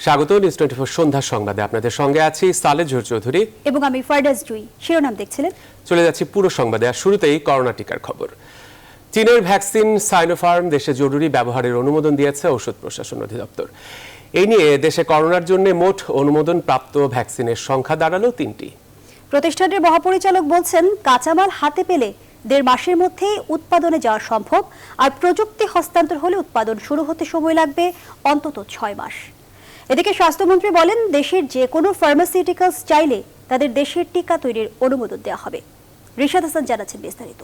স্বাগত নিউজ 24 সন্ধ্যার সংবাদে আপনাদের সঙ্গে আছি সালেহ চৌধুরী এবং আমি ফারদাস জুই। শিরোনাম দেখছিলেন, চলে যাচ্ছি পুরো সংবাদে। আর শুরুতেই করোনা টিকার খবর। চীনের ভ্যাকসিন সাইনোফার্ম দেশে জরুরি ব্যবহারের অনুমোদন দিয়েছে ঔষধ প্রশাসন অধিদপ্তর। এই নিয়ে দেশে করোনার জন্য মোট অনুমোদন প্রাপ্ত ভ্যাকসিনের সংখ্যা দাঁড়ালো 3টি। প্রতিষ্ঠানটির মহাপরিচালক বলছেন, কাঁচামাল হাতে পেলে 1.5 মাসের মধ্যেই উৎপাদনে যাওয়া সম্ভব, আর প্রযুক্তি হস্তান্তর হলে উৎপাদন শুরু হতে সময় লাগবে অন্তত 6 মাস। এদিকে স্বাস্থ্যমন্ত্রী বলেন, দেশের যে কোনো ফার্মাসিউটিক্যালস চাইলে তাদের দেশের টিকা তৈরির অনুমোদন দেওয়া হবে। রিশাদ হাসান জানাচ্ছেন বিস্তারিত।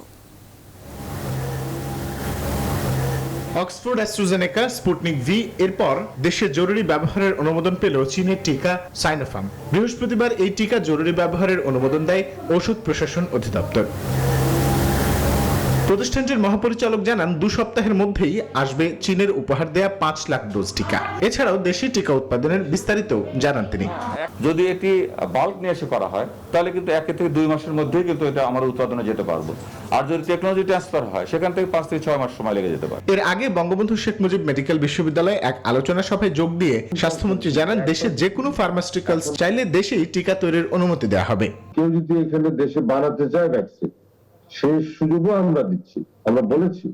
অক্সফোর্ড অ্যাস্ট্রাজেনেকা স্পুটনিক ভি এরপর দেশে জরুরি ব্যবহারের অনুমোদন পেল চীনের টিকা সাইনোফার্ম। বৃহস্পতিবার এই টিকা জরুরি ব্যবহারের অনুমোদন দেয় ঔষধ প্রশাসন অধিদপ্তর। প্রতিষ্ঠানটির মহাপরিচালক জানান, 2 সপ্তাহের মধ্যেই আসবে চীনের উপহার দেয়া 5 লাখ ডোজ টিকা। এছাড়াও দেশি টিকা উৎপাদনের বিস্তারিত জানান তিনি। যদি এটি বাল্ক নিয়ে এসে করা হয় তাহলে কিন্তু 1 থেকে 2 মাসের মধ্যেই কিন্তু এটা আমরা উৎপাদনে যেতে পারবো। আর যদি টেকনোলজি ট্রান্সফার হয় সেখান থেকে 5 থেকে 6 মাস সময় লেগে যেতে পারে। এর আগে বঙ্গবন্ধু শেখ মুজিব মেডিকেল বিশ্ববিদ্যালয়ে এক আলোচনা সভায় যোগ দিয়ে স্বাস্থ্যমন্ত্রী জানান, দেশের যে কোনো ফার্মাসিউটিক্যালস চাইলে দেশেই টিকা তৈরির অনুমতি দেওয়া হবে। কেউ যদি এখানে দেশে বানাতে চায় ভ্যাকসিন, সেই সুযোগও আমরা দিচ্ছি। আমরা বলেছি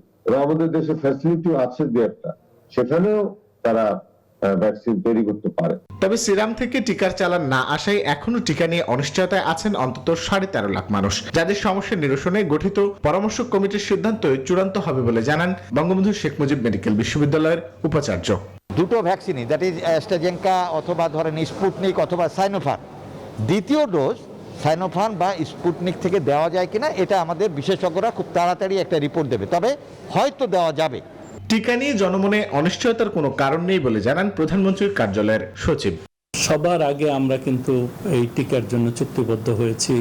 আমাদের দেশে ফ্যাসিলিটি আছে যে একটা, সেখানেও তারা ভ্যাকসিন তৈরি করতে পারে। তবে সিরাম থেকে টিকার চালান না আসায় এখনো টিকা নিয়ে অনিশ্চয়তায় আছেন অন্তত 13.5 লাখ মানুষ, যাদের সমস্যা নিরসনে গঠিত পরামর্শ কমিটির সিদ্ধান্ত চূড়ান্ত হবে বলে জানান বঙ্গবন্ধু শেখ মুজিব মেডিকেল বিশ্ববিদ্যালয়ের উপাচার্য। দুটো ভ্যাকসিনই, দ্যাট ইজ অ্যাস্ট্রাজেনেকা অথবা ধরেন স্পুটনিক অথবা সাইনোফার্ম, দ্বিতীয় ডোজ সাইনোফার্ম বা স্পুটনিক থেকে দেওয়া যায় কিনা এটা আমাদের বিশেষজ্ঞরা খুব তাড়াতাড়ি একটা রিপোর্ট দেবে, তবে হয়তো দেওয়া যাবে। টিকা নিয়ে জনমনে অনিশ্চয়তার কোনো কারণ নেই বলে জানান প্রধানমন্ত্রীর কার্যালয়ের সচিব। সবার আগে আমরা কিন্তু এই টিকার জন্য চুক্তিবদ্ধ হয়েছি।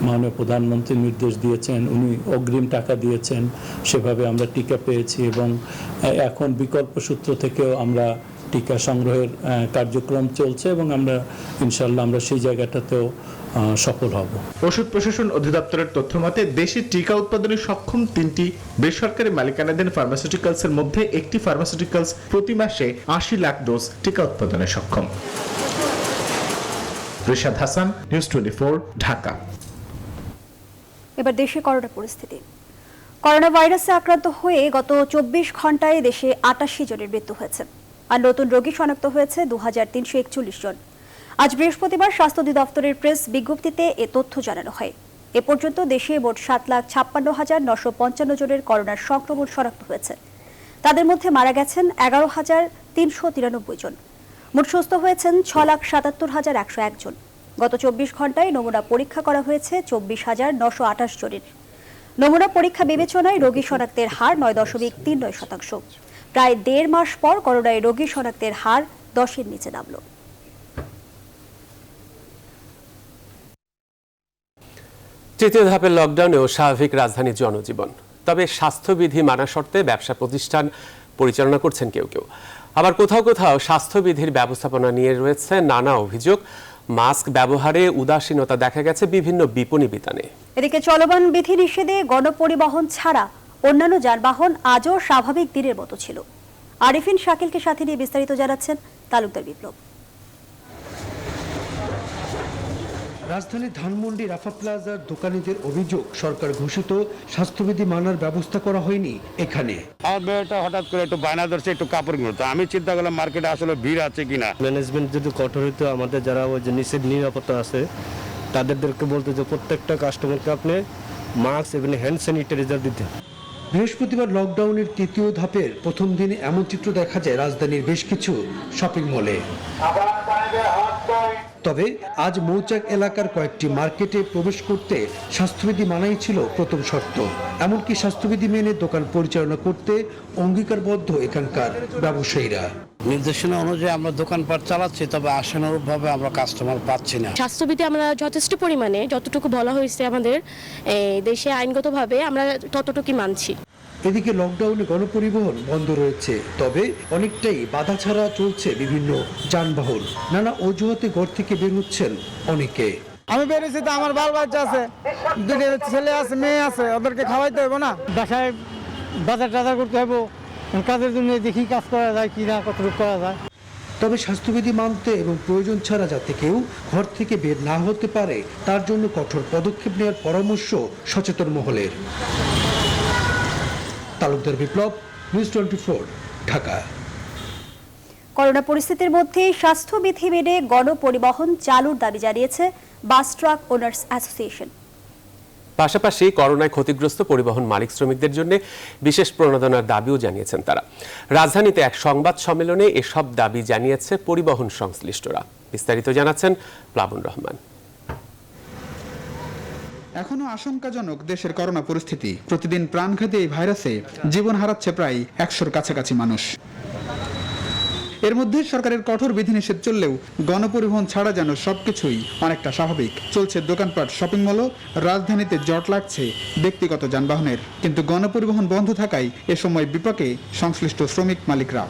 মাননীয় প্রধানমন্ত্রী নির্দেশ দিয়েছেন, উনি অগ্রিম টাকা দিয়েছেন, সেভাবে আমরা টিকা পেয়েছি এবং এখন বিকল্প সূত্র থেকেও আমরা টিকা সংগ্রহের কার্যক্রম চলছে এবং আমরা ইনশাল্লাহ আমরা সেই জায়গাটাতেও সফল হব। ওষুধ প্রশাসন অধিদপ্তরের তথ্য মতে দেশে টিকা উৎপাদনে সক্ষম 3টি বেসরকারি মালিকানাধীন ফার্মাসিউটিক্যালসের মধ্যে একটি ফার্মাসিউটিক্যালস প্রতি মাসে 80 লাখ ডোজ টিকা উৎপাদনে সক্ষম। রিশাদ হাসান, নিউজ 24, ঢাকা। এবার দেশে করোনা পরিস্থিতি। করোনা ভাইরাসে আক্রান্ত হয়ে গত 24 ঘন্টায় দেশে 88 জনের মৃত্যু হয়েছে, আর নতুন রোগী শনাক্ত হয়েছে 2341 জন। আজ বৃহস্পতিবার স্বাস্থ্য অধিদপ্তরের প্রেস বিজ্ঞপ্তিতে এ তথ্য জানানো হয়। এ পর্যন্ত দেশে মোট 7,56,955 জনের করোনার সংক্রমণ শনাক্ত হয়েছে। তাদের মধ্যে মারা গেছেন 11,393 জন। মোট সুস্থ হয়েছেন 6,77,101 জন। গত 24 ঘন্টায় নমুনা পরীক্ষা করা হয়েছে 24,928 জনের। নমুনা পরীক্ষা বিবেচনায় রোগী শনাক্তের হার 9.39%। প্রায় 1.5 মাস পর করোনায় রোগী শনাক্তের হার 10-এর নিচে নামল। তৃতীয় ধাপের লকডাউনেও স্বাভাবিক রাজধানীর জনজীবন। তবে স্বাস্থ্যবিধি মানা শর্তে ব্যবসা প্রতিষ্ঠান পরিচালনা করছেন কেউ কেউ, আবার কোথাও কোথাও স্বাস্থ্যবিধির ব্যবস্থাপনা নিয়ে রয়েছে নানা অভিযোগ। মাস্ক ব্যবহারে উদাসীনতা দেখা গেছে বিভিন্ন বিপণী বিতানে। এদিকে চলমান বিধিনিষেধে গণপরিবহন ছাড়া অন্যান্য যানবাহন আজও স্বাভাবিক দিনের মতো ছিল। আরিফিন শাকিলকে সাথে নিয়ে বিস্তারিত জানাচ্ছেন তালুকদার বিপ্লব। রাজধানীর ধানমন্ডি রাফা প্লাজার দোকানীদের অভিযোগ, সরকার ঘোষিত স্বাস্থ্যবিধি মানার ব্যবস্থা করা হয়নি এখানে। আমার মেয়েটা হঠাৎ করে একটু বায়না ধরছে একটু কাপড় কিনতো, আমি চিন্তা করলাম মার্কেটে আসলে ভিড় আছে কিনা। ম্যানেজমেন্ট যদি কঠোর হইতো, আমাদের যারা ওই যে নিচের নিরাপত্তা আছে তাদেরকে বলতে যে প্রত্যেকটা কাস্টমারকে আপনি মাস্ক এবং হ্যান্ড স্যানিটাইজার দিতে। বৃহস্পতিবার লকডাউনের তৃতীয় ধাপের প্রথম দিনে এমন চিত্র দেখা যায় রাজধানীর বেশ কিছু শপিং মলে। তবে আজ মৌচাক এলাকার কয়েকটি মার্কেটে প্রবেশ করতে স্বাস্থ্যবিধি মানাই ছিল প্রথম শর্ত। এমনকি স্বাস্থ্যবিধি মেনে দোকান পরিচালনা করতে অঙ্গীকারবদ্ধ এখানকার ব্যবসায়ীরা। নির্দেশনা অনুযায়ী আমরা দোকানপাট চালাচ্ছি, তবে আশানুরূপভাবে আমরা কাস্টমার পাচ্ছি না। স্বাস্থ্যবিধি আমরা যথেষ্ট পরিমাণে যতটুকু বলা হয়েছে আমাদের দেশে আইনগতভাবে আমরা ততটুকুই মানছি। এদিকে লকডাউনে গণপরিবহন বন্ধ রয়েছে, তবে অনেকটাই বাধা ছাড়া চলছে বিভিন্ন যানবাহন। নানা অজুহাতে ঘর থেকে বের হচ্ছেন অনেকে। আমি বেরিয়েছি তো, আমার বাল বাচ্চা আছে, দুটো ছেলে আছে, মেয়ে আছে, ওদেরকে খাওয়াইতে হবে না, বাসায় বাজার টাজার করতে হবে, কাজের জন্য দেখি কাজ করা যায় কি না, কতটুকু করা যায়। তবে স্বাস্থ্যবিধি মানতে এবং প্রয়োজন ছাড়া যাতে কেউ ঘর থেকে বের না হতে পারে তার জন্য কঠোর পদক্ষেপ নেওয়ার পরামর্শ সচেতন মহলের। তালুকদার বিপ্লব, নিউজ 24, ঢাকা। করোনা পরিস্থিতির মধ্যে স্বাস্থ্যবিধি মেনে গণপরিবহন চালুর দাবি জানিয়েছে বাস ট্রাক ওনার্স অ্যাসোসিয়েশন। পাশাপাশি করোনায় ক্ষতিগ্রস্ত পরিবহন মালিক শ্রমিকদের জন্য বিশেষ প্রণোদনার দাবিও জানিয়েছেন তারা। রাজধানীতে এক সংবাদ সম্মেলনে এসব দাবি জানিয়েছে পরিবহন সংশ্লিষ্টরা। বিস্তারিত জানাচ্ছেন প্লাবন রহমান। এখনো আশঙ্কাজনক দেশের করোনা পরিস্থিতি। প্রতিদিন প্রাণঘাতী এই ভাইরাসে জীবন হারাচ্ছে প্রায় 100-র কাছাকাছি মানুষ। এর মধ্যে সরকারের কঠোর বিধিনিষেধ চললেও গণপরিবহন ছাড়া যেন সবকিছুই অনেকটা স্বাভাবিক। চলছে দোকানপাট, শপিং মলও। রাজধানীতে জট লাগছে ব্যক্তিগত যানবাহনের, কিন্তু গণপরিবহন বন্ধ থাকায় এ সময় বিপাকে সংশ্লিষ্ট শ্রমিক মালিকরা।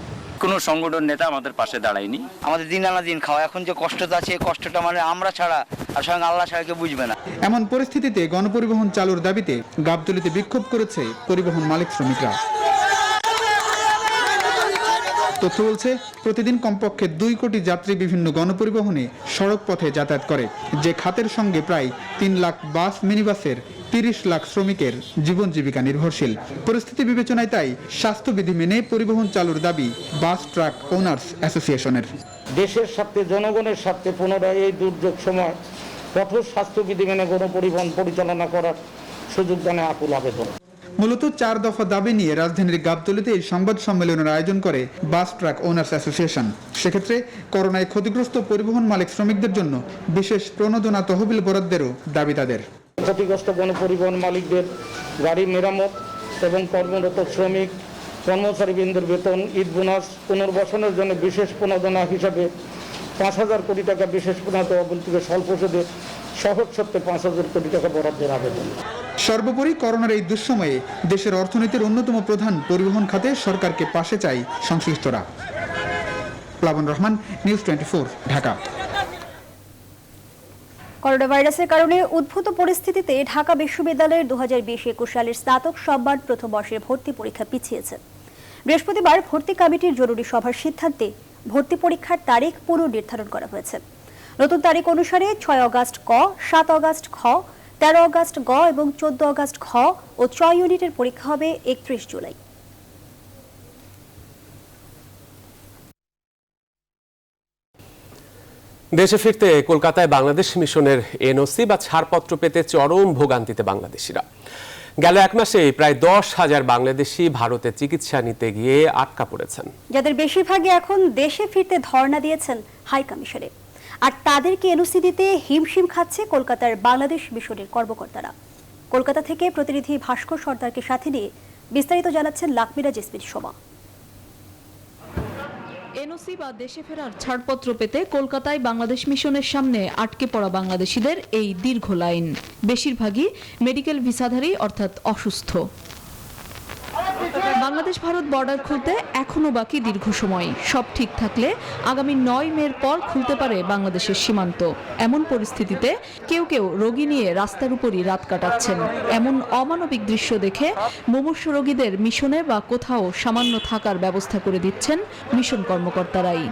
কোনো সংগঠন নেতা আমাদের পাশে দাঁড়ায়নি। আমাদের দিন আনা দিন খাওয়া, এখন যে কষ্টটা আছে, কষ্টটা মানে আমরা ছাড়া আর স্বয়ং আল্লাহ ছাড়া কেউ বুঝবে না। এমন পরিস্থিতিতে গণপরিবহন চালুর দাবিতে গাবতলীতে বিক্ষোভ করেছে পরিবহন মালিক শ্রমিকরা। তথ্য বলছে, প্রতিদিন কমপক্ষে 2 কোটি যাত্রী বিভিন্ন গণপরিবহনে সড়ক পথে যাতায়াত করে, যে খাতের সঙ্গে প্রায় 3 লাখ বাস, মিনিবাসের 30 লাখ শ্রমিকের জীবন জীবিকা নির্ভরশীল। পরিস্থিতি বিবেচনায় তাই স্বাস্থ্যবিধি মেনে পরিবহন চালুর দাবি বাস ট্রাক ওনার্স অ্যাসোসিয়েশনের। দেশের স্বার্থে, জনগণের স্বার্থে পুনরায় এই দুর্যোগ সময় কঠোর স্বাস্থ্যবিধি মেনে গণপরিবহন পরিচালনা করার সুযোগ দানে আকুল আবেদন। মূলত 4 দফা দাবি নিয়ে রাজধানীর গাবতলীতে এই সংবাদ সম্মেলনের আয়োজন করে বাস ট্রাক ওনার্স অ্যাসোসিয়েশন। সেক্ষেত্রে করোনায় ক্ষতিগ্রস্ত পরিবহন মালিক শ্রমিকদের জন্য বিশেষ প্রণোদনা তহবিল বরাদ্দেরও দাবি তাদের। ক্ষতিগ্রস্ত গণপরিবহন মালিকদের গাড়ি মেরামত এবং কর্মরত শ্রমিক কর্মচারীবৃন্দের বেতন, ঈদ বোনাস, পুনর্বাসনের জন্য বিশেষ প্রণোদনা হিসাবে 5,000 কোটি টাকা বিশেষ প্রণোদনা তহবিল থেকে স্বল্প সুদে সহজ সত্ত্বে 5,000 কোটি টাকা বরাদ্দের আবেদন। সর্বোপরি করোনার এই দুঃসময়ে দেশের অর্থনীতির অন্যতম প্রধান পরিবহন খাতে সরকারকে পাশে চাই সংশ্লিষ্টরা। প্লাবন রহমান, নিউজ 24, ঢাকা। করোনা ভাইরাসের কারণে উদ্ভূত পরিস্থিতিতে ঢাকা বিশ্ববিদ্যালয়ের 2020-21 সালের স্নাতক সম্মান প্রথম বর্ষের ভর্তি পরীক্ষা পিছিয়েছে। বৃহস্পতিবার ভর্তি কমিটির জরুরি সভার সিদ্ধান্তে ভর্তি পরীক্ষার তারিখ পুনর্নির্ধারণ করা হয়েছে। নতুন তারিখ অনুসারে 6 অগাস্ট ক, 7 অগাস্ট খ, 13 অগাস্ট গ এবং 14 অগাস্ট খ ও 6 ইউনিটের পরীক্ষা হবে 31 জুলাই। দেশে ফিরতে কলকাতায় বাংলাদেশ মিশনের এনওসি বা ছাড়পত্র পেতে চরম ভোগান্তিতে বাংলাদেশিরা। গেল 1 মাসে প্রায় 10,000 বাংলাদেশি ভারতে চিকিৎসা নিতে গিয়ে আটকা পড়েছেন, যাদের বেশিরভাগই এখন দেশে ফিরতে ধর্ণা দিয়েছেন হাই কমিশনে। আর তাদেরকে এনওসি দিতে হিমশিম খাচ্ছে কলকাতার বাংলাদেশ মিশনের কর্মকর্তারা। কলকাতা থেকে প্রতিনিধি ভাস্কর সর্দারকে সাথে নিয়ে বিস্তারিত জানাচ্ছেন লাকমিরা জেসমিন শোভা। এনওসি বা দেশে ফেরার ছাড়পত্র পেতে কলকাতায় বাংলাদেশ মিশনের সামনে আটকে পড়া বাংলাদেশিদের এই দীর্ঘ লাইন। বেশিরভাগই মেডিকেল ভিসাধারী, অর্থাৎ অসুস্থ। বাংলাদেশ ভারত বর্ডার খুলতে এখনো বাকি দীর্ঘ সময়। সব ঠিক থাকলে আগামী 9 মের পর খুলতে পারে বাংলাদেশের সীমান্ত। এমন পরিস্থিতিতে কেউ কেউ রোগী নিয়ে রাস্তার উপরই রাত কাটাচ্ছেন। এমন অমানবিক দৃশ্য দেখে মুমূর্ষু রোগীদের মিশনে বা কোথাও সামান্য থাকার ব্যবস্থা করে দিচ্ছেন মিশন কর্মকর্তারাই।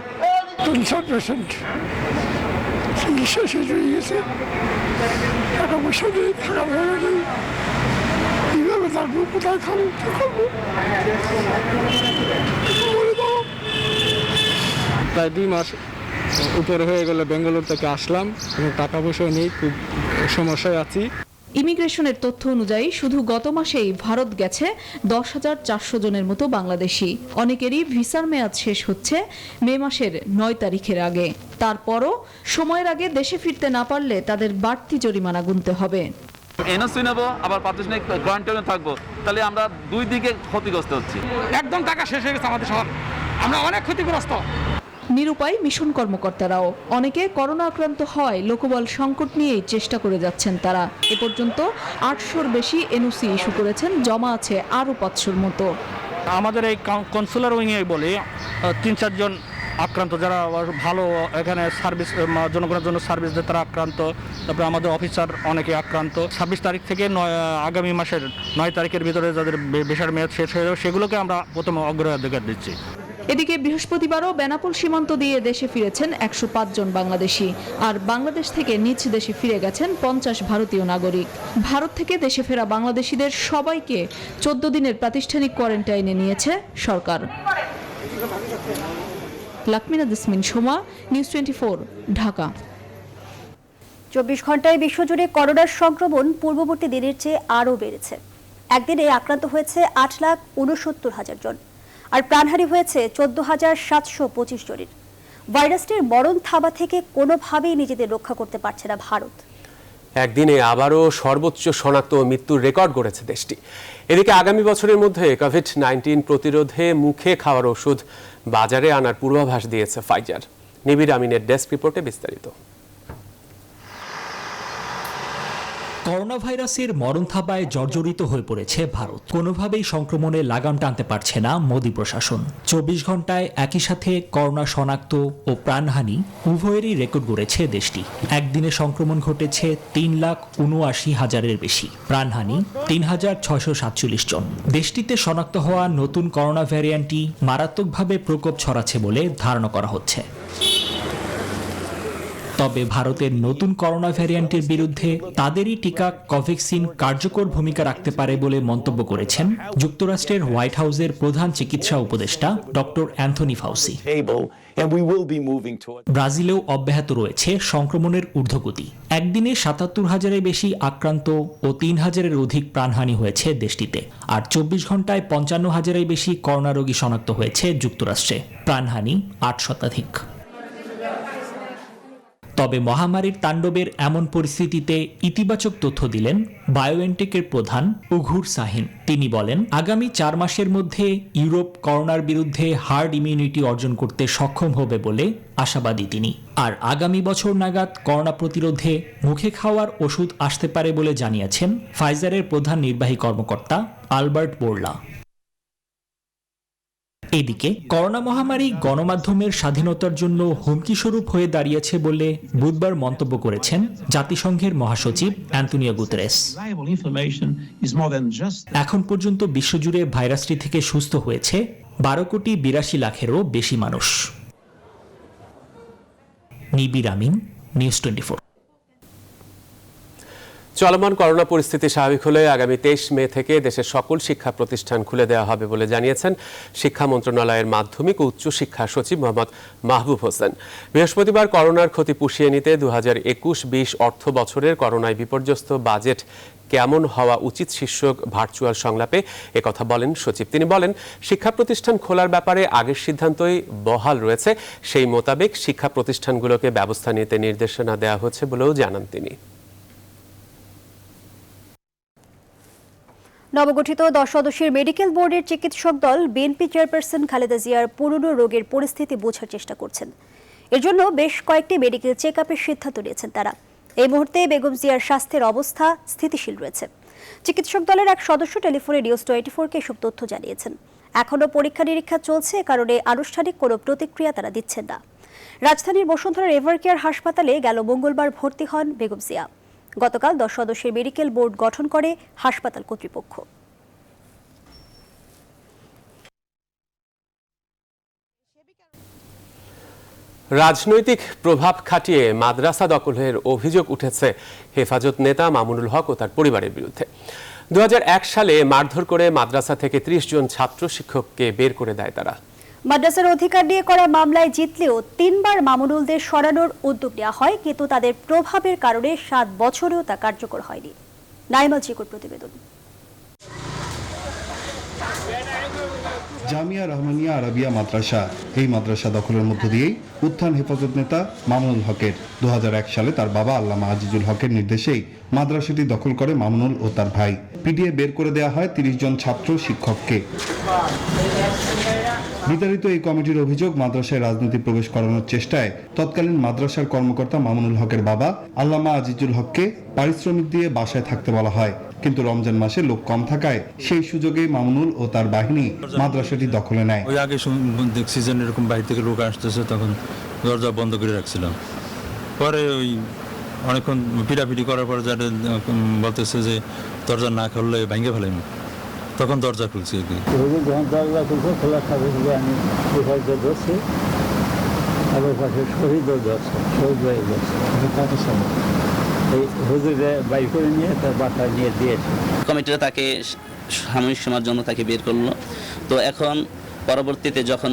প্রায় 2 মাস উপরে হয়ে গেল বেঙ্গালুরু থেকে আসলাম এবং টাকা পয়সা নেই, খুব সমস্যায় আছি। ইমিগ্রেশনের তথ্য অনুযায়ী শুধু গত মাসেই ভারত গেছে 10,400 জনের মতো বাংলাদেশি। অনেকেরই ভিসার মেয়াদ শেষ হচ্ছে মে মাসের 9 তারিখের আগে। তারপরও সময়ের আগে দেশে ফিরতে না পারলে তাদের বাড়তি জরিমানা গুনতে হবে। এনওসি নেব, আবার প্রাতিষ্ঠানিক কোয়ারেন্টাইনে থাকবো, তাহলে আমরা 2 দিকে ক্ষতিগ্রস্ত হচ্ছি। একদম টাকা শেষ হয়ে গেছে আমাদের সব, আমরা অনেক ক্ষতিগ্রস্ত। নিরুপায় মিশন কর্মকর্তারাও। অনেকে করোনা আক্রান্ত হওয়ায় লোকবল সংকট নিয়েই চেষ্টা করে যাচ্ছেন তারা। এ পর্যন্ত 800-র বেশি এনওসি ইস্যু করেছেন, জমা আছে আরও 500-র মতো। আমাদের এই কনসুলার উইংয়ে বলে 3-4 জন আক্রান্ত, যারা ভালো এখানে সার্ভিস জনগণের জন্য সার্ভিস দেয় তারা আক্রান্ত। তারপরে আমাদের অফিসার অনেকে আক্রান্ত। 26 তারিখ থেকে আগামী মাসের 9 তারিখের ভিতরে যাদের ভিসার মেয়াদ শেষ হয়ে যাবে সেগুলোকে আমরা প্রথমে অগ্রাধিকার দিচ্ছি। এদিকে বৃহস্পতিবারও বেনাপোল সীমান্ত দিয়ে দেশে ফিরেছেন 105 জন বাংলাদেশি, আর বাংলাদেশ থেকে নিজ দেশে ফিরে গেছেন 50 ভারতীয় নাগরিক। ভারত থেকে দেশে ফেরা বাংলাদেশিদের সবাইকে 14 দিনের প্রাতিষ্ঠানিক কোয়ারেন্টাইনে নিয়েছে সরকার। লাকমিনা জেসমিন সোমা, নিউজ 24, ঢাকা। 24 ঘন্টায় বিশ্বজুড়ে করোনার সংক্রমণ পূর্ববর্তী দিনের চেয়ে আরও বেড়েছে। একদিনে আক্রান্ত হয়েছে 8,69,000 জন, আর প্রাণহানি হয়েছে 14,725 জনের। ভাইরাসটির মরণ থাবা থেকে কোনোভাবেই নিজেদের রক্ষা করতে পারছে না ভারত। একদিনে আবারও সর্বোচ্চ শনাক্ত মৃত্যুর রেকর্ড গড়েছে দেশটি। এদিকে আগামী বছরের মধ্যে কোভিড-19 প্রতিরোধে মুখে খাওয়ার ওষুধ বাজারে আনার পূর্বাভাস দিয়েছে ফাইজার। নিবির আমিনের ডেস্ক রিপোর্টে বিস্তারিত। করোনা ভাইরাসের মরণ থাবায় জর্জরিত হয়ে পড়েছে ভারত। কোনোভাবেই সংক্রমণে লাগাম টানতে পারছে না মোদি প্রশাসন। 24 ঘন্টায় একই সাথে করোনা শনাক্ত ও প্রাণহানি উভয়েরই রেকর্ড গড়েছে দেশটি। একদিনে সংক্রমণ ঘটেছে 3,79,000-এর বেশি, প্রাণহানি 3,647 জন। দেশটিতে শনাক্ত হওয়া নতুন করোনা ভ্যারিয়েন্টটি মারাত্মকভাবে প্রকোপ ছড়াচ্ছে বলে ধারণা করা হচ্ছে। তবে ভারতের নতুন করোনা ভ্যারিয়েন্টের বিরুদ্ধে তাদেরই টিকা কোভ্যাক্সিন কার্যকর ভূমিকা রাখতে পারে বলে মন্তব্য করেছেন যুক্তরাষ্ট্রের হোয়াইট হাউসের প্রধান চিকিৎসা উপদেষ্টা ডক্টর অ্যান্থনি ফাউসি। ব্রাজিলেও অব্যাহত রয়েছে সংক্রমণের ঊর্ধ্বগতি। একদিনে 77,000-এর বেশি আক্রান্ত ও 3,000-এর অধিক প্রাণহানি হয়েছে দেশটিতে, আর 24 ঘন্টায় 55,000-এর বেশি করোনা রোগী শনাক্ত হয়েছে যুক্তরাষ্ট্রে, প্রাণহানি 8 শতাধিক। তবে মহামারীর তাণ্ডবের এমন পরিস্থিতিতে ইতিবাচক তথ্য দিলেন বায়োএনটেকের প্রধান উঘুর সাহিন। তিনি বলেন, আগামী 4 মাসের মধ্যে ইউরোপ করোনার বিরুদ্ধে হার্ড ইমিউনিটি অর্জন করতে সক্ষম হবে বলে আশাবাদী তিনি। আর আগামী বছর নাগাদ করোনা প্রতিরোধে মুখে খাওয়ার ওষুধ আসতে পারে বলে জানিয়েছেন ফাইজারের প্রধান নির্বাহী কর্মকর্তা আলবার্ট বোরলা। এদিকে করোনা মহামারী গণমাধ্যমের স্বাধীনতার জন্য হুমকি স্বরূপ হয়ে দাঁড়িয়েছে বলে বুধবার মন্তব্য করেছেন জাতিসংঘের মহাসচিব অ্যান্টোনিও গুতেরেস। এখন পর্যন্ত বিশ্বজুড়ে ভাইরাসটি থেকে সুস্থ হয়েছে 12,82,00,000-এরও বেশি মানুষ। নিবির আমিন, নিউজ 24। চলমান করোনা পরিস্থিতি স্বাভাবিক হলে আগামী 23 মে থেকে দেশের সকল শিক্ষা প্রতিষ্ঠান খুলে দেওয়া হবে বলে জানিয়েছেন শিক্ষা মন্ত্রণালয়ের মাধ্যমিক ও উচ্চ শিক্ষা সচিব মোহাম্মদ মাহবুব হোসেন। বৃহস্পতিবার করোনার ক্ষতি পুষিয়ে নিতে 2021-20 অর্থ বছরের করোনায় বিপর্যস্ত বাজেট কেমন হওয়া উচিত শীর্ষক ভার্চুয়াল সংলাপে একথা বলেন সচিব। তিনি বলেন, শিক্ষা প্রতিষ্ঠান খোলার ব্যাপারে আগের সিদ্ধান্তই বহাল রয়েছে, সেই মোতাবেক শিক্ষা প্রতিষ্ঠানগুলোকে ব্যবস্থা নিতে নির্দেশনা দেওয়া হচ্ছে বলেও জানান তিনি। নবগঠিত 10 সদস্যের মেডিকেল বোর্ডের চিকিৎসক দল বিএনপি চেয়ারপারসন খালেদা জিয়ার পুরনো রোগের পরিস্থিতি বোঝার চেষ্টা করছেন। এর জন্য বেশ কয়েকটি মেডিকেল চেকআপের সিদ্ধান্ত নিয়েছেন তারা। এই মুহূর্তে বেগম জিয়ার স্বাস্থ্যের অবস্থা স্থিতিশীল রয়েছে। চিকিৎসক দলের এক সদস্য টেলিফোনে নিউজ 24-কে এসব তথ্য জানিয়েছেন। এখনও পরীক্ষা নিরীক্ষা চলছে, কারণে আনুষ্ঠানিক কোনো প্রতিক্রিয়া তারা দিচ্ছেন না। রাজধানীর বসুন্ধরার এভারকেয়ার হাসপাতালে গেল মঙ্গলবার ভর্তি হন বেগম জিয়া। গতকাল 10 সদস্যের মেডিকেল বোর্ড গঠন করে হাসপাতাল কর্তৃপক্ষ। রাজনৈতিক প্রভাব খাটিয়ে মাদ্রাসা দখলের অভিযোগ উঠেছে হেফাজত নেতা মামুনুল হক ও তার পরিবারের বিরুদ্ধে। 2001 সালে মারধর করে মাদ্রাসা থেকে 30 জন ছাত্র শিক্ষককে বের করে দেয় তারা। মাদ্রাসার অধিকার নিয়ে করা মামলায় জিতলেও 3 বার মামুনুলদের সরানোর উদ্যোগ নেওয়া হয়, কিন্তু তাদের প্রভাবের কারণে 7 বছরেও তা কার্যকর হয়নি। নাইমা চিকুর প্রতিবেদন। জামিয়া রহমানিয়া আরাবিয়া মাদ্রাসা, এই মাদ্রাসা দখলের মধ্য দিয়েই উত্থান হেফাজত নেতা মামুনুল হকের। 2001 সালে তার বাবা আল্লামা আজিজুল হকের নির্দেশেই মাদ্রাসাটি দখল করে মামুনুল ও তার ভাই। পিটিয়ে বের করে দেওয়া হয় 30 জন ছাত্র শিক্ষককে। বিতাড়িত এই কমিটির অভিযোগ, মাদ্রাসায় রাজনীতি প্রবেশ করানোর চেষ্টায় তৎকালীন মাদ্রাসার কর্মকর্তা মামুনুল হকের বাবা আল্লামা আজিজুল হককে পারিশ্রমিক দিয়ে বাসায় থাকতে বলা হয়, কিন্তু রমজান মাসে লোক কম থাকায় সেই সুযোগে মামুনুল ও তার বাহিনী মাদ্রাসাটি দখলে নেয়। ওই আগে দেখছি যে এরকম বাইরে থেকে লোক আসতেছে, তখন দরজা বন্ধ করে রাখছিলাম। পরে ওই অনেকক্ষণ পিটাপিটি করার পর যারা বলতেছে যে দরজা না খুললে ভেঙে ফেলাম, তখন দরজা খুলছি আর কি। যখন দরজা খুলছে খোলার সাথে সাথে আমি বিপর্যয় ধরছি, আবার পাশে শহীদও ধরছে, শহীদ ভাই ধরছে। কত সময় এই হুজুরে বাইর করে নিয়ে তার বাসায় নিয়ে দিয়েছে। কমিটিরা তাকে সাময়িক সময়ের জন্য তাকে বের করলো। তো এখন পরবর্তীতে যখন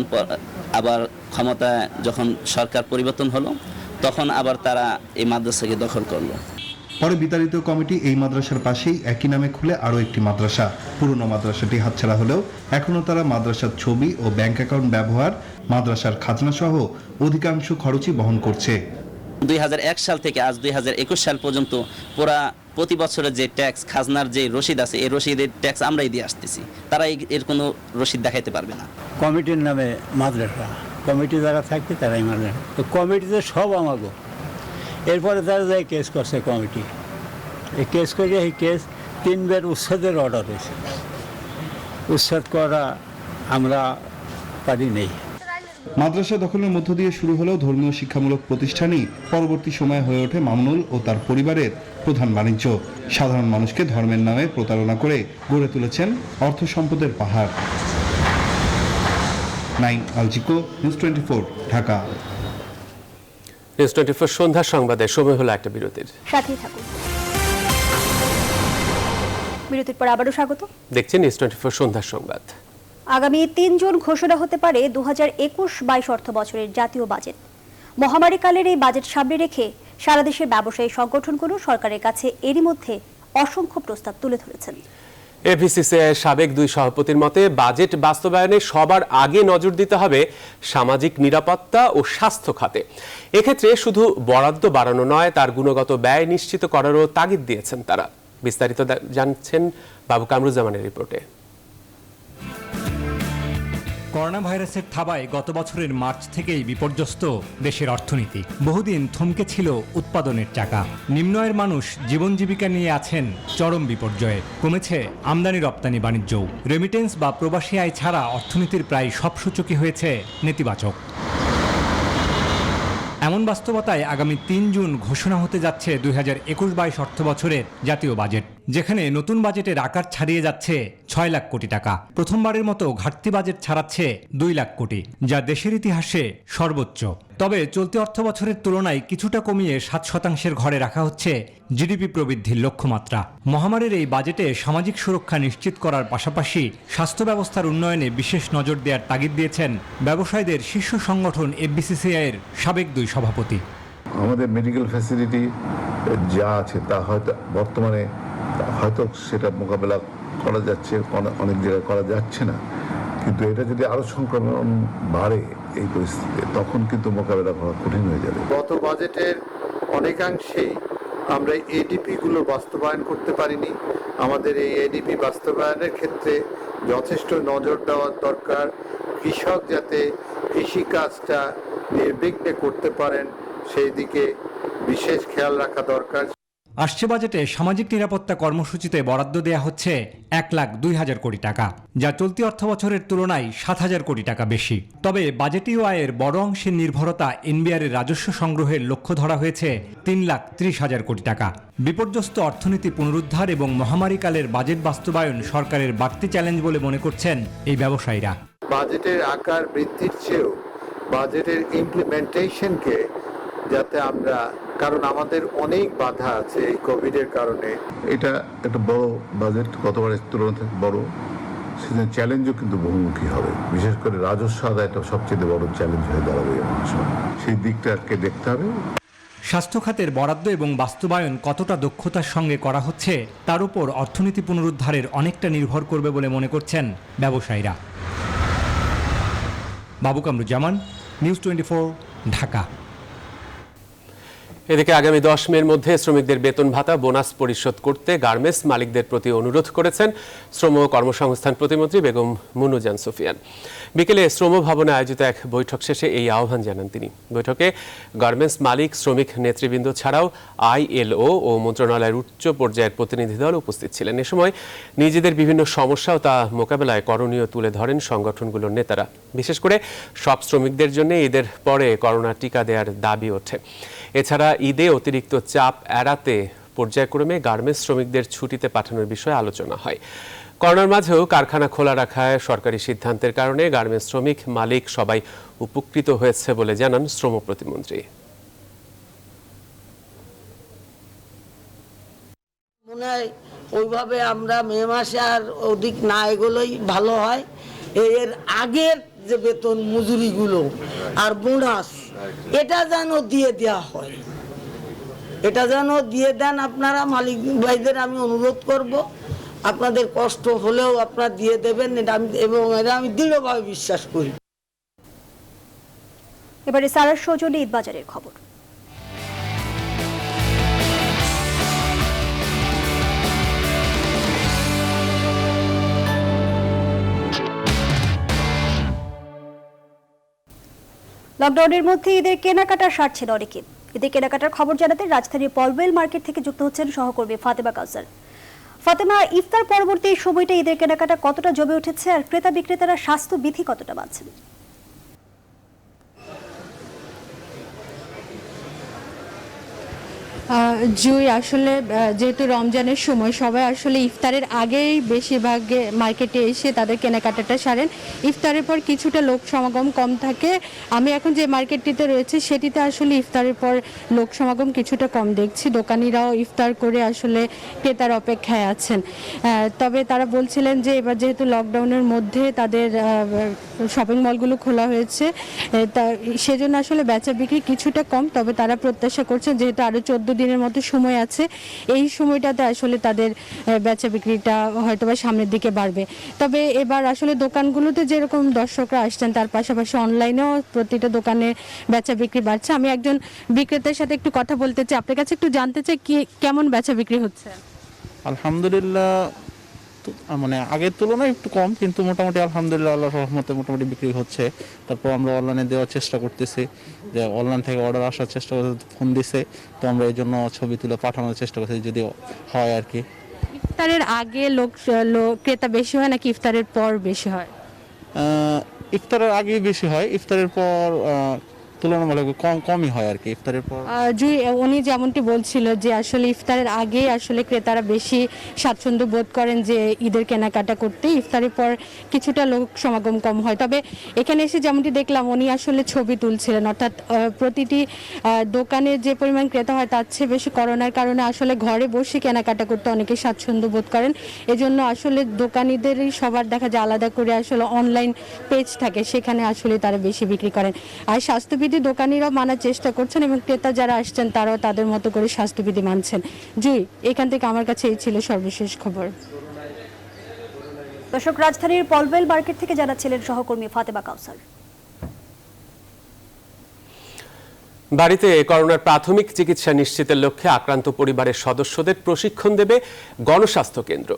আবার ক্ষমতা যখন সরকার পরিবর্তন হলো, তখন আবার তারা এই মাদ্রাসাকে দখল করলো। পরে বিতাড়িত কমিটি এই মাদ্রাসার পাশেই একই নামে খুলে আরও একটি মাদ্রাসা। পুরনো মাদ্রাসাটি হাতছাড়া হলেও এখনও তারা মাদ্রাসার ছবি ও ব্যাংক অ্যাকাউন্ট ব্যবহার, মাদ্রাসার খাজনা সহ অধিকাংশ খরচই বহন করছে। 2001 সাল থেকে আজ 2021 সাল পর্যন্ত প্রতি বছরের যে ট্যাক্স, খাজনার যে রসিদ আছে, এই রসিদের ট্যাক্স আমরাই দিয়ে আসতেছি। তারা এর কোনো রসিদ দেখাইতে পারবে না। কমিটির নামে মাদ্রাসা, কমিটি যারা থাকবে তারাই মাদ্রাসা, তো কমিটিতে সব আমাগো। এরপরে তারা যাই কেস করছে কমিটি, এই কেস করে এই কেস 3 বার উচ্ছেদের অর্ডার হয়েছে। উচ্ছেদ করা আমরা পারি নেই। মাদ্রাসা দখলের মধ্য দিয়ে শুরু হলেও ধর্মীয় শিক্ষামূলক প্রতিষ্ঠানই পরবর্তী সময়ে হয়ে ওঠে মামুনুল ও তার পরিবারের প্রধান বাণিজ্য। সাধারণ মানুষকে ধর্মের নামে প্রতারণা করে গড়ে তুলেছেন অর্থ সম্পদের পাহাড়। নাইম আলচিকো, নিউজ 24, ঢাকা। নিউজ 24 সন্ধ্যার সংবাদের সময় হলো একটা বিরতির। সাথেই থাকুন। বিরতির পর আবারও স্বাগত। দেখছেন নিউজ 24 সন্ধ্যার সংবাদ। আগামী 3 জুন ঘোষণা হতে পারে 2021-22 অর্থ বছরের জাতীয় বাজেট। মহামারীকালের এই বাজেট সামনে রেখে সারা দেশের ব্যবসায়ী সংগঠনগুলো সরকারের কাছে এরই মধ্যে অসংখ্য প্রস্তাব তুলে ধরেছেন। এফবিসিসিআই সাবেক 2 সভাপতির মতে বাজেট বাস্তবায়নে সবার আগে নজর দিতে হবে সামাজিক নিরাপত্তা ও স্বাস্থ্য খাতে। এক্ষেত্রে শুধু বরাদ্দ বাড়ানো নয়, তার গুণগত ব্যয় নিশ্চিত করারও তাগিদ দিয়েছেন তারা। বিস্তারিত জানছেন বাবু কামরুজ্জামানের রিপোর্টে। করোনা ভাইরাসের থাবায় গত বছরের মার্চ থেকেই বিপর্যস্ত দেশের অর্থনীতি। বহুদিন থমকে ছিল উৎপাদনের চাকা। নিম্ন আয়ের মানুষ জীবন জীবিকা নিয়ে আছেন চরম বিপর্যয়ে। কমেছে আমদানি রপ্তানি বাণিজ্যও। রেমিটেন্স বা প্রবাসী আয় ছাড়া অর্থনীতির প্রায় সব সূচকই হয়েছে নেতিবাচক। এমন বাস্তবতায় আগামী 3 জুন ঘোষণা হতে যাচ্ছে 2021-22 অর্থ বছরের জাতীয় বাজেট, যেখানে নতুন বাজেটের আকার ছাড়িয়ে যাচ্ছে 6 লাখ কোটি টাকা। প্রথমবারের মতো ঘাটতি বাজেট ছাড়াচ্ছে 2 লাখ কোটি, যা দেশের ইতিহাসে সর্বোচ্চ। তবে চলতি অর্থ বছরের তুলনায় কিছুটা কমিয়ে 7% ঘরে রাখা হচ্ছে জিডিপি প্রবৃদ্ধির লক্ষ্যমাত্রা। মহামারীর এই বাজেটে সামাজিক সুরক্ষা নিশ্চিত করার পাশাপাশি স্বাস্থ্য ব্যবস্থার উন্নয়নে বিশেষ নজর দেওয়ার তাগিদ দিয়েছেন ব্যবসায়ীদের শীর্ষ সংগঠন এফবিসিসিআইয়ের সাবেক 2 সভাপতি। আমাদের মেডিকেল ফ্যাসিলিটি যা আছে তা হয়তো বর্তমানে সেটা মোকাবেলা করা যাচ্ছে, অনেক জায়গায় করা যাচ্ছে না, কিন্তু এটা যদি আরো সংক্রমণ বাড়ে এই পরিস্থিতিতে, তখন কিন্তু মোকাবেলা করা কঠিন হয়ে যাবে। গত বাজেটের অনেকাংশেই আমরা এডিপি গুলো বাস্তবায়ন করতে পারিনি। আমাদের এই এডিপি বাস্তবায়নের ক্ষেত্রে যথেষ্ট নজর দেওয়া দরকার। কৃষক যাতে কৃষিকাজটা নির্বিঘ্নে করতে পারেন সেই দিকে বিশেষ খেয়াল রাখা দরকার। আসছে বাজেটে সামাজিক নিরাপত্তা কর্মসূচিতে বরাদ্দ দেয়া হচ্ছে 1,02,000 কোটি টাকা, যা চলতি অর্থ বছরের তুলনায় 7,000 কোটি টাকা বেশি। তবে বাজেটীয় আয়ের বড় অংশের নির্ভরতা এনবিআরের রাজস্ব সংগ্রহের লক্ষ্য ধরা হয়েছে 3,30,000 কোটি টাকা। বিপর্যস্ত অর্থনীতি পুনরুদ্ধার এবং মহামারীকালের বাজেট বাস্তবায়ন সরকারের বাড়তি চ্যালেঞ্জ বলে মনে করছেন এই ব্যবসায়ীরা। বাজেটের আকার বৃদ্ধির চেয়েও বাজেটের ইমপ্লিমেন্টেশনকে যাতে আমরা, কারণ আমাদের অনেক বাধা আছে এই কোভিডের কারণে। এটা একটা বড় বাজেট, গতবারের তুলনায় বড়, সেজন্য চ্যালেঞ্জও কিন্তু বহুমুখী হবে। বিশেষ করে রাজস্ব আদায়টা সবচেয়ে বড় চ্যালেঞ্জ হয়ে দাঁড়াবে এমন সময়, সেই দিকটাকে দেখতে হবে। স্বাস্থ্য খাতের বরাদ্দ এবং বাস্তবায়ন কতটা দক্ষতার সঙ্গে করা হচ্ছে তার উপর অর্থনীতি পুনরুদ্ধারের অনেকটা নির্ভর করবে বলে মনে করছেন ব্যবসায়ীরা। বাবু কামরুজ্জামান, নিউজ 24, ঢাকা। এদিকে আগামী 10 মের মধ্যে শ্রমিকদের বেতন ভাতা বোনাস পরিশোধ করতে গার্মেন্টস মালিকদের প্রতি অনুরোধ করেছেন শ্রম ও কর্মসংস্থান প্রতিমন্ত্রী বেগম মুন্নুজান সুফিয়ান। বিকেলে শ্রম ভবনে আয়োজিত এক বৈঠক শেষে এই আহ্বান জানান তিনি। বৈঠকে গার্মেন্টস মালিক, শ্রমিক নেতৃবৃন্দ ছাড়াও আইএলও ও মন্ত্রণালয়ের উচ্চ পর্যায়ের প্রতিনিধি দল উপস্থিত ছিলেন। এ সময় নিজেদের বিভিন্ন সমস্যা ও তা মোকাবেলায় করণীয় তুলে ধরেন সংগঠনগুলোর নেতারা। বিশেষ করে সব শ্রমিকদের জন্য ঈদের পরে করোনা টিকা দেওয়ার দাবি ওঠে। এছাড়া ঈদে অতিরিক্ত চাপ এড়াতে পর্যায়ক্রমে গার্মেন্টস শ্রমিকদের ছুটিতে পাঠানোর বিষয়ে আলোচনা হয়। করোনার মাঝেও কারখানা খোলা রাখায় সরকারি সিদ্ধান্তের কারণে গার্মেন্টস শ্রমিক, মালিক সবাই উপকৃত হয়েছে বলে জানান শ্রম প্রতিমন্ত্রী। মনে হয় ওইভাবে আমরা মে মাসে আর অধিক না এগুলোই ভালো হয়। এর আগের যে বেতন মজুরিগুলো আর বোনাস এটা যেন দিয়ে দেওয়া হয়, এটা যেন দিয়ে দেন আপনারা। মালিক ভাইদের আমি অনুরোধ করব, আপনাদের কষ্ট হলেও আপনারা দিয়ে দেবেন, এবং এটা আমি দৃঢ়ভাবে বিশ্বাস করি। এবারে সারার সৌজন্যে ঈদবাজারের খবর। লকডাউনের মধ্যে ঈদের কেনাকাটা সারছে না অনেকে। ঈদের কেনাকাটার খবর জানাতে রাজধানীর পলওয়েল মার্কেট থেকে যুক্ত হচ্ছেন সহকর্মী ফাতেমা কাউসার। ফাতেমা, ইফতার পরবর্তী সময়টা ঈদের কেনাকাটা কতটা জমে উঠেছে আর ক্রেতা বিক্রেতারা স্বাস্থ্যবিধি কতটা মানছেন? জুই, আসলে যেহেতু রমজানের সময় সবাই আসলে ইফতারের আগেই বেশিরভাগ মার্কেটে এসে তাদের কেনাকাটাটা সারেন। ইফতারের পর কিছুটা লোক সমাগম কম থাকে। আমি এখন যে মার্কেটটিতে রয়েছে সেটিতে আসলে ইফতারের পর লোক সমাগম কিছুটা কম দেখছি। দোকানিরাও ইফতার করে আসলে ক্রেতার অপেক্ষায় আছেন। তবে তারা বলছিলেন যে এবার যেহেতু লকডাউনের মধ্যে তাদের শপিং মলগুলো খোলা হয়েছে, সেজন্য আসলে বেচা বিক্রি কিছুটা কম। তবে তারা প্রত্যাশা করছেন যেহেতু আরও 14 দিনের মতো সময় আছে, এই সময়টাতে আসলে তাদের বেচা বিক্রিটা হয়তো বা সামনের দিকে বাড়বে। তবে এবার আসলে দোকানগুলোতে যেরকম দর্শকরা আসছেন তার পাশাপাশি অনলাইনেও প্রতিটা দোকানে বেচা বিক্রি বাড়ছে। আমি একজন বিক্রেতার সাথে একটু কথা বলতে চাই, আপনার কাছে একটু জানতে চাই কেমন বেচা বিক্রি হচ্ছে? আলহামদুলিল্লাহ, মানে আগের তুলনায় একটু কম, কিন্তু মোটামুটি আলহামদুলিল্লাহ আল্লাহর রহমতে মোটামুটি বিক্রি হচ্ছে। তারপর আমরা অনলাইনে দেওয়ার চেষ্টা করতেছি, যে অনলাইন থেকে অর্ডার আসার চেষ্টা করতে ফোন দিছে, তো আমরা এই জন্য ছবি তুলে পাঠানোর চেষ্টা করছি যদি হয় আর কি। ইফতারের আগে লোক ক্রেতা বেশি হয় নাকি ইফতারের পর বেশি হয়? ইফতারের আগে বেশি হয়, ইফতারের পর তুলনামূলক কমই হয় আর কি ইফতারের পর। উনি যেমনটি বলছিল যে আসলে ইফতারের আগে আসলে ক্রেতারা বেশি স্বাচ্ছন্দ্য বোধ করেন যে ঈদের কেনাকাটা করতে, ইফতারের পর কিছুটা লোক সমাগম কম হয়। তবে এখানে এসে যেমনটি দেখলাম উনি আসলে ছবি তুলছিলেন, অর্থাৎ প্রতিটি দোকানে যে পরিমাণ ক্রেতা হয় তার চেয়ে বেশি করোনার কারণে আসলে ঘরে বসে কেনাকাটা করতে অনেকে স্বাচ্ছন্দ্য বোধ করেন। এজন্য আসলে দোকানিদেরই সবার দেখা যায় আলাদা করে আসলে অনলাইন পেজ থাকে, সেখানে আসলে তারা বেশি বিক্রি করেন। আর স্বাস্থ্যবিধি দোকানিরাও মানার চেষ্টা করছেন এবং ক্রেতা যারা আসছেন তারাও তাদের মতো করে স্বাস্থ্যবিধি মানছেন। জুই, এখান থেকে আমার কাছে এই ছিল সর্বশেষ খবর। দর্শক, রাজধানীর পলওয়েল মার্কেট থেকে জানাচ্ছিলেন সহকর্মী ফাতেমা কাউসার। বাড়িতে করোনার প্রাথমিক চিকিৎসা নিশ্চিতের লক্ষ্যে আক্রান্ত পরিবারের সদস্যদের প্রশিক্ষণ দেবে গণস্বাস্থ্য কেন্দ্র।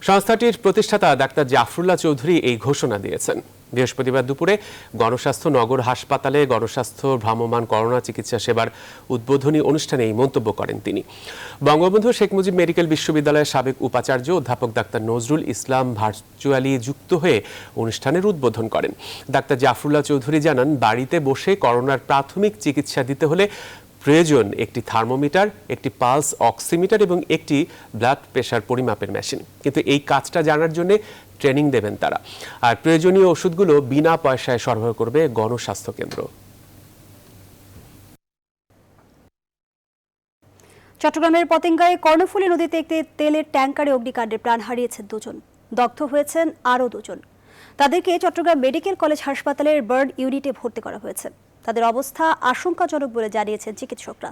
সংস্থাটির প্রতিষ্ঠাতা ডাক্তার জাফরুল্লাহ চৌধুরী এই ঘোষণা দিয়েছেন। বৃহস্পতিবার দুপুরে গণস্বাস্থ্য নগর হাসপাতালে গণস্বাস্থ্য ভ্রাম্যমাণ করোনা চিকিৎসা সেবার উদ্বোধনী অনুষ্ঠানে এই মন্তব্য করেন তিনি। বঙ্গবন্ধু শেখ মুজিব মেডিকেল বিশ্ববিদ্যালয়ের সাবেক উপাচার্য অধ্যাপক ডাক্তার নজরুল ইসলাম ভার্চুয়ালি যুক্ত হয়ে অনুষ্ঠানের উদ্বোধন করেন। ডাক্তার জাফরুল্লাহ চৌধুরী জানান, বাড়িতে বসে করোনার প্রাথমিক চিকিৎসা দিতে হলে প্রয়োজন একটি থার্মোমিটার, একটি পালস অক্সিমিটার এবং একটি ব্লাড প্রেশার পরিমাপের মেশিন। কিন্তু এই কাজটা জানার জন্য ট্রেনিং দেবেন তারা। আর প্রয়োজনীয় ওষুধগুলো বিনা পয়সায় সরবরাহ করবে গণস্বাস্থ্য কেন্দ্র। চট্টগ্রামের পতেঙ্গায় কর্ণফুলী নদীতে একটি তেলের ট্যাঙ্কারে অগ্নিকাণ্ডে প্রাণ হারিয়েছেন 2 জন, দগ্ধ হয়েছেন আরও 2 জন। তাদেরকে চট্টগ্রাম মেডিকেল কলেজ হাসপাতালের বার্ন ইউনিটে ভর্তি করা হয়েছে। তাদের অবস্থা আশঙ্কাজনক বলে জানিয়েছেন চিকিৎসকরা।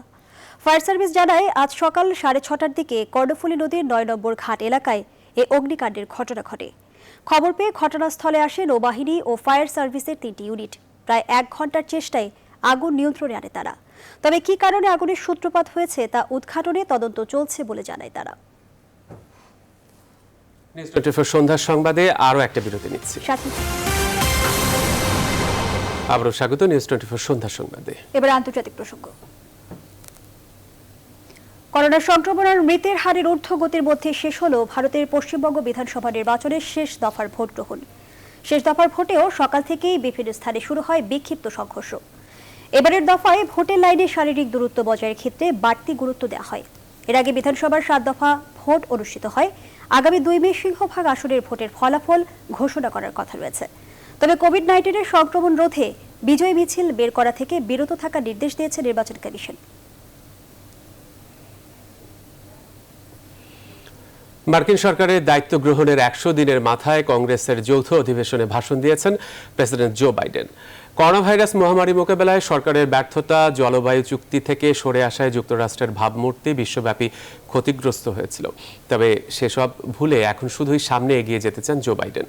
ফায়ার সার্ভিস জানায়, আজ সকাল 6:30টার দিকে কর্ণফুলী নদীর 9 নম্বর ঘাট এলাকায় এই অগ্নিকাণ্ডের ঘটনা ঘটে। খবর পেয়ে ঘটনাস্থলে আসে নৌবাহিনী ও ফায়ার সার্ভিসের 3টি ইউনিট। প্রায় 1 ঘন্টার চেষ্টায় আগুন নিয়ন্ত্রণে আনে তারা। তবে কী কারণে আগুনের সূত্রপাত হয়েছে তা উদ্ঘাটনে তদন্ত চলছে বলে জানায় তারা। নিউজ 24 সন্ধ্যার সংবাদে আরও একটা বিরতি নিচ্ছি। আবারও স্বাগত নিউজ 24 সন্ধ্যার সংবাদে। এবার আন্তর্জাতিক প্রসঙ্গ। করোনা সংক্রমণের মৃতের হারের ঊর্ধ্বগতির মধ্যে শেষ হলো ভারতের পশ্চিমবঙ্গ বিধানসভা নির্বাচনের শেষ দফার ভোট গ্রহণ। শেষ দফার ভোটেও সকাল থেকেই বিভিন্ন স্থানে শুরু হয় বিক্ষিপ্ত সংঘর্ষ। এবারের দফায় ভোটের লাইনে শারীরিক দূরত্ব বজায়ের ক্ষেত্রে বাড়তি গুরুত্ব দেওয়া হয়। এর আগে বিধানসভার 7 দফা ভোট অনুষ্ঠিত হয়। আগামী 2 মে সিংহভাগ আসনের ভোটের ফলাফল ঘোষণা করার কথা রয়েছে। তবে কোভিড-19 সংক্রমণ রোধে বিজয় মিছিল বের করা থেকে বিরত থাকার নির্দেশ দিয়েছে নির্বাচন কমিশন। মার্কিন সরকারের দায়িত্ব গ্রহণের 100 দিনের মাথায় কংগ্রেসের যৌথ অধিবেশনে ভাষণ দিয়েছেন president Joe Biden. Corona virus মহামারী মোকাবেলায় সরকারের ব্যর্থতা, জলবায়ু চুক্তি থেকে সরে আসায় যুক্তরাষ্ট্রের ভাবমূর্তি বিশ্বব্যাপী ক্ষতিগ্রস্ত হয়েছিল। তবে সেসব ভুলে এখন শুধুই সামনে এগিয়ে যেতে চান জো বাইডেন।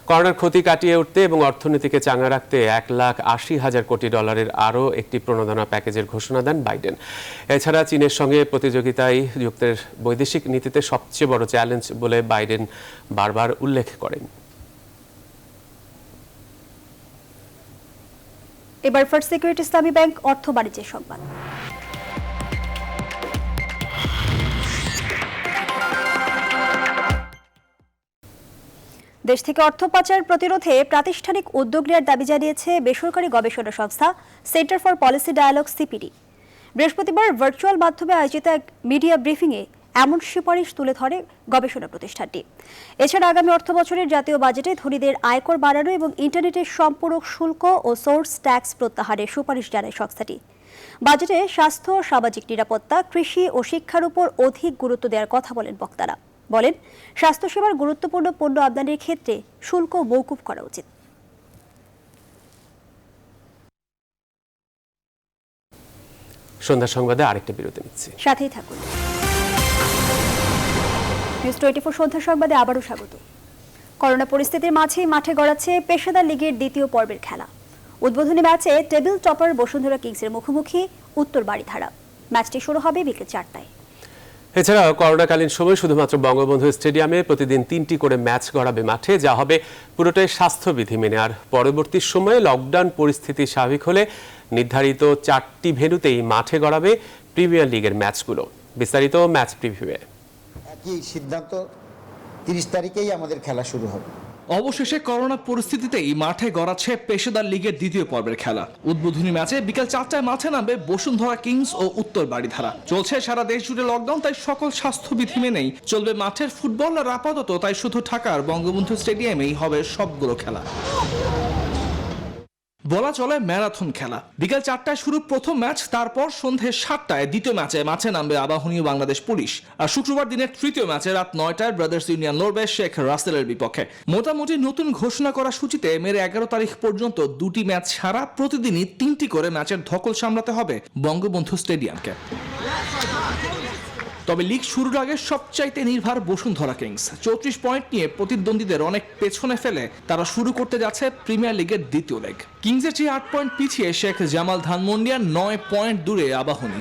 করোনার ক্ষতি কাটিয়ে উঠতে এবং অর্থনীতিকে চাঙ্গা রাখতে $1,80,000 কোটি আরও একটি প্রণোদনা প্যাকেজের ঘোষণা দেন বাইডেন। এছাড়া চীনের সঙ্গে প্রতিযোগিতায় যুক্তরাষ্ট্রের বৈদেশিক নীতিতে সবচেয়ে বড় চ্যালেঞ্জ বলে বাইডেন বারবার উল্লেখ করেন। এবার ফার্স্ট সিকিউরিটি ইসলামী ব্যাংক অর্থ বাণিজ্যের সংবাদ। দেশ থেকে অর্থ পাচার প্রতিরোধে প্রাতিষ্ঠানিক উদ্যোগ নেওয়ার দাবি জানিয়েছে বেসরকারি গবেষণা সংস্থা centre for policy dialogue CPD. বৃহস্পতিবার ভার্চুয়াল মাধ্যমে আয়োজিত এক মিডিয়া ব্রিফিংয়ে এমন সুপারিশ তুলে ধরে গবেষণা প্রতিষ্ঠানটি। এছাড়া আগামী অর্থ বছরের জাতীয় বাজেটে ধনীদের আয়কর বাড়ানো এবং ইন্টারনেটের সম্পূরক শুল্ক ও সোর্স ট্যাক্স প্রত্যাহারের সুপারিশ জানায় সংস্থাটি। বাজেটে স্বাস্থ্য, সামাজিক নিরাপত্তা, কৃষি ও শিক্ষার উপর অধিক গুরুত্ব দেওয়ার কথা বলেন বক্তারা। বলেন, স্বাস্থ্যসেবার গুরুত্বপূর্ণ পণ্য আমদানির ক্ষেত্রে শুল্ক মওকুফ করা উচিত। সন্ধ্যা সংবাদে আরেকটা বিরতি নিচ্ছি, সাথেই থাকুন। নিউজ 24 সন্ধ্যা সংবাদে আবারও স্বাগত। করোনা পরিস্থিতির মাঝেই মাঠে গড়াচ্ছে পেশাদার লিগের দ্বিতীয় পর্বের খেলা। উদ্বোধনী ম্যাচে টেবিল টপার বসুন্ধরা কিংসের মুখোমুখি উত্তর বারিধারা। ম্যাচটি শুরু হবে বিকেল 4টায়। এছাড়াও করোনাকালীন সময় শুধুমাত্র বঙ্গবন্ধু স্টেডিয়ামে প্রতিদিন 3টি করে ম্যাচ গড়াবে মাঠে, যা হবে পুরোটাই স্বাস্থ্যবিধি মেনে। আর পরবর্তী সময়ে লকডাউন পরিস্থিতি স্বাভাবিক হলে নির্ধারিত 4টি ভেন্যুতেই মাঠে গড়াবে প্রিমিয়ার লিগের ম্যাচগুলো। বিস্তারিত ম্যাচ প্রিভিউয়ে। একই সিদ্ধান্ত, 30 তারিখেই আমাদের খেলা শুরু হবে। অবশেষে করোনা পরিস্থিতিতেই মাঠে গড়াচ্ছে পেশাদার লিগের দ্বিতীয় পর্বের খেলা। উদ্বোধনী ম্যাচে বিকেল 4টায় মাঠে নামবে বসুন্ধরা কিংস ও উত্তর বারিধারা। চলছে সারা দেশ জুড়ে লকডাউন, তাই সকল স্বাস্থ্যবিধি মেনেই চলবে মাঠের ফুটবল। আর আপাতত তাই শুধু ঢাকার বঙ্গবন্ধু স্টেডিয়ামেই হবে সবগুলো খেলা। বলা চলে ম্যারাথন খেলা। বিকেল 4টায় শুরু প্রথম ম্যাচ, তারপর সন্ধে 7টায় দ্বিতীয় ম্যাচে মাঠে নামবে আবাহনী বাংলাদেশ পুলিশ। আর শুক্রবার দিনের তৃতীয় ম্যাচে রাত 9টায় ব্রাদার্স ইউনিয়ন লড়বে শেখ রাসেলের বিপক্ষে। মোটামুটি নতুন ঘোষণা করা সূচিতে মের 11 তারিখ পর্যন্ত 2টি ম্যাচ ছাড়া প্রতিদিনই 3টি করে ম্যাচের ধকল সামলাতে হবে বঙ্গবন্ধু স্টেডিয়ামকে। তবে লিগ শুরুর আগে সবচাইতে নির্ভর বসুন্ধরা কিংস। 34 পয়েন্ট নিয়ে প্রতিদ্বন্দ্বীদের অনেক পেছনে ফেলে তারা শুরু করতে যাচ্ছে প্রিমিয়ার লিগের দ্বিতীয় লেগ। কিংসের চেয়ে 8 পয়েন্ট পিছিয়ে শেখ জামাল ধানমন্ডিয়া, 9 পয়েন্ট দূরে আবাহনী।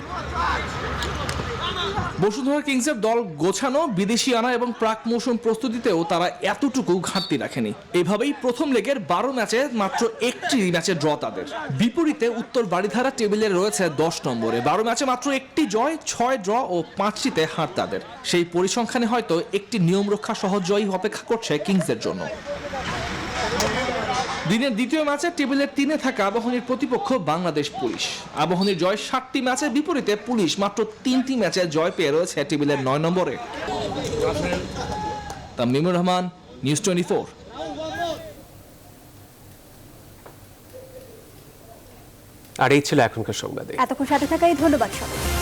বসুন্ধরা কিংসের দল গোছানো, বিদেশি আনা এবং প্রাক মৌসুম প্রস্তুতিতেও তারা এতটুকু ঘাটতি রাখেনি। এভাবেই প্রথম লেগের 12 ম্যাচে মাত্র 1টি ম্যাচে ড্র তাদের। বিপরীতে উত্তর বারিধারা টেবিলে রয়েছে 10 নম্বরে। 12 ম্যাচে মাত্র 1টি জয়, 6 ড্র ও 5টিতে হার তাদের। সেই পরিসংখ্যানে হয়তো একটি নিয়ম রক্ষা সহজ জয়ই অপেক্ষা করছে কিংসের জন্য। দিনের দ্বিতীয় ম্যাচে টেবিলের 3-এ থাকা আবাহনীর প্রতিপক্ষ বাংলাদেশ পুলিশ। আবাহনীর জয় 7টি ম্যাচে, বিপরীতে পুলিশ মাত্র 3টি ম্যাচে জয় পেয়ে রয়েছে টেবিলের 9 নম্বরে। তামিমুর রহমান, নিউজ 24। আর এই ছিল এখনকার সংবাদে। এতক্ষণ সাথে থাকাই ধন্যবাদ সবাই।